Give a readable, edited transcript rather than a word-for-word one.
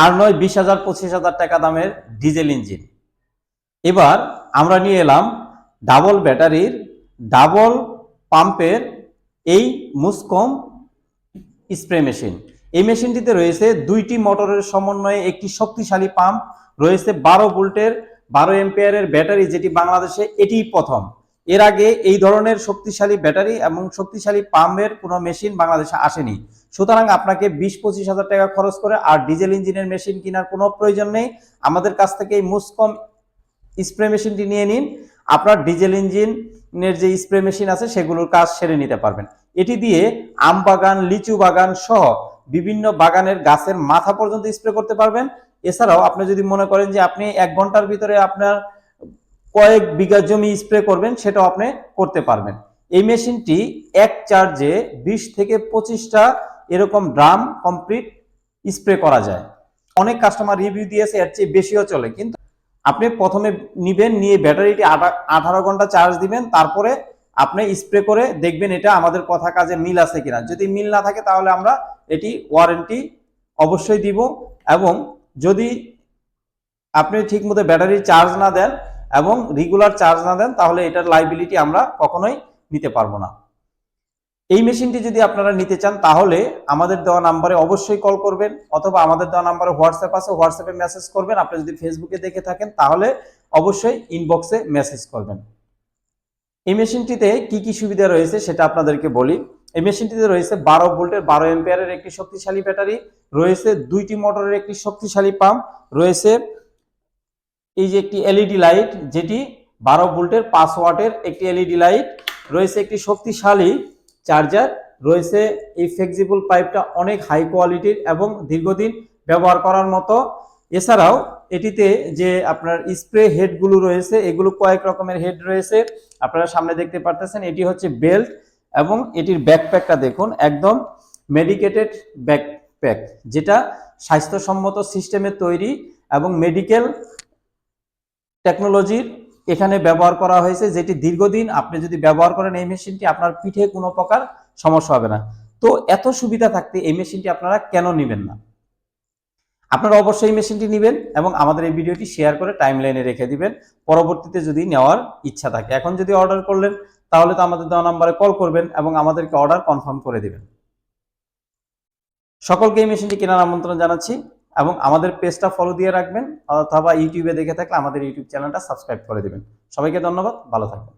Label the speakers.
Speaker 1: আর নয় 20,000-25,000 টাকা দামের ডিজেল ইঞ্জিন। এবার আমরা নিয়ে এলাম ডাবল ব্যাটারির ডাবল পাম্পের এই মুসকম স্প্রে মেশিন। এই মেশিনটিতে রয়েছে 2টি মোটরের সমন্বয়ে একটি শক্তিশালী পাম্প, রয়েছে 12 ভোল্টের 12 এম্পিয়ারের ব্যাটারি, যেটি বাংলাদেশে এটিই প্রথম। এর আগে এই ধরনের শক্তিশালী ব্যাটারি এবং শক্তিশালী পাম্পের কোনো মেশিন বাংলাদেশে আসেনি। সুতরাং আপনাকে 20-25,000 টাকা খরচ করে আর ডিজেল ইঞ্জিনের মেশিন কেনার কোনো প্রয়োজন নেই। আমাদের কাছ থেকে এই মুসকম স্প্রে মেশিনটি নিয়ে নিন। আপনার ডিজেল ইঞ্জিনের যে স্প্রে মেশিন আছে সেগুলোর কাজ সেরে নিতে পারবেন। এটি দিয়ে আম বাগান, লিচু বাগান সহ বিভিন্ন বাগানের গাছের মাথা পর্যন্ত স্প্রে করতে পারবেন। এছাড়াও আপনি যদি মনে করেন যে আপনি 1 ঘন্টার ভিতরে আপনার কয়েক বিঘা জমি স্প্রে করবেন, সেটাও আপনি করতে পারবেন। এই মেশিনটি এক চার্জে 20 থেকে 25টা এরকম ড্রাম কমপ্লিট স্প্রে করা যায়। অনেক কাস্টমার রিভিউ দিয়েছে এর চেয়ে বেশিও চলে, কিন্তু আপনি প্রথমে নিবেন, নিয়ে ব্যাটারিটি 18 ঘন্টা চার্জ দিবেন, তারপরে আপনি স্প্রে করে দেখবেন এটা আমাদের কথা কাজে মিল আছে কিনা। যদি মিল না থাকে তাহলে আমরা এটি ওয়ারেন্টি অবশ্যই দিব, এবং যদি আপনি ঠিকমতো ব্যাটারি চার্জ না দেন এবং রেগুলার চার্জ না দেন তাহলে এটার লাইবিলিটি আমরা কখনোই নিতে পারবো না। এই মেশিনটি যদি আপনারা নিতে চান তাহলে আমাদের দেওয়া নাম্বারে অবশ্যই কল করবেন, অথবা আমাদের দেওয়া নাম্বারে হোয়াটসঅ্যাপ আছে, হোয়াটসঅ্যাপে মেসেজ করবেন। আপনি যদি ফেসবুকে দেখে থাকেন তাহলে অবশ্যই ইনবক্সে মেসেজ করবেন। এই মেশিনটিতে কি কি সুবিধা রয়েছে সেটা আপনাদেরকে বলি। এই মেশিনটিতে রয়েছে 12 ভোল্টের 12 এম্পিয়ারের একটি শক্তিশালী ব্যাটারি, রয়েছে 2টি মোটরের একটি শক্তিশালী পাম্প, রয়েছে এই যে একটি এলইডি লাইট যেটি 12 ভোল্টের 5 ওয়াটের একটি এলইডি লাইট, রয়েছে একটি শক্তিশালী চার্জার, রয়েছে এই ফ্লেক্সিবল পাইপটা অনেক হাই কোয়ালিটির এবং দীর্ঘদিন ব্যবহার করার মতো। এছাড়াও এটিতে যে আপনার স্প্রে হেডগুলো রয়েছে এগুলো কয়েক রকমের হেড রয়েছে, আপনারা সামনে দেখতে পারতেছেন। এটি হচ্ছে বেল্ট, এবং এটির ব্যাকপ্যাকটা দেখুন, একদম মেডিকেটেড ব্যাকপ্যাক, যেটা স্বাস্থ্যসম্মত সিস্টেমে তৈরি এবং মেডিকেল টেকনোলজির এখানে ব্যবহার করা হয়েছে, যেটি দীর্ঘদিন আপনি যদি ব্যবহার করেন এই মেশিনটি আপনার পিঠে কোনো প্রকার সমস্যা হবে না। তো এত সুবিধা থাকতে এই মেশিনটি আপনারা কেন নেবেন না? আপনারা অবশ্যই মেশিনটি নেবেন এবং আমাদের এই ভিডিওটি শেয়ার করে টাইমলাইনে রেখে দিবেন, পরবর্তীতে যদি নেওয়ার ইচ্ছা থাকে। এখন যদি অর্ডার করলেন তাহলে তো আমাদের দেওয়া নাম্বারে কল করবেন এবং আমাদেরকে অর্ডার কনফার্ম করে দিবেন। সকলকে এই মেশিনটি কেনার আমন্ত্রণ জানাচ্ছি, এবং আমাদের পেজটা ফলো দিয়ে রাখবেন, অথবা ইউটিউবে দেখে থাকলে আমাদের ইউটিউব চ্যানেলটা সাবস্ক্রাইব করে দিবেন। সবাইকে ধন্যবাদ, ভালো থাকবেন।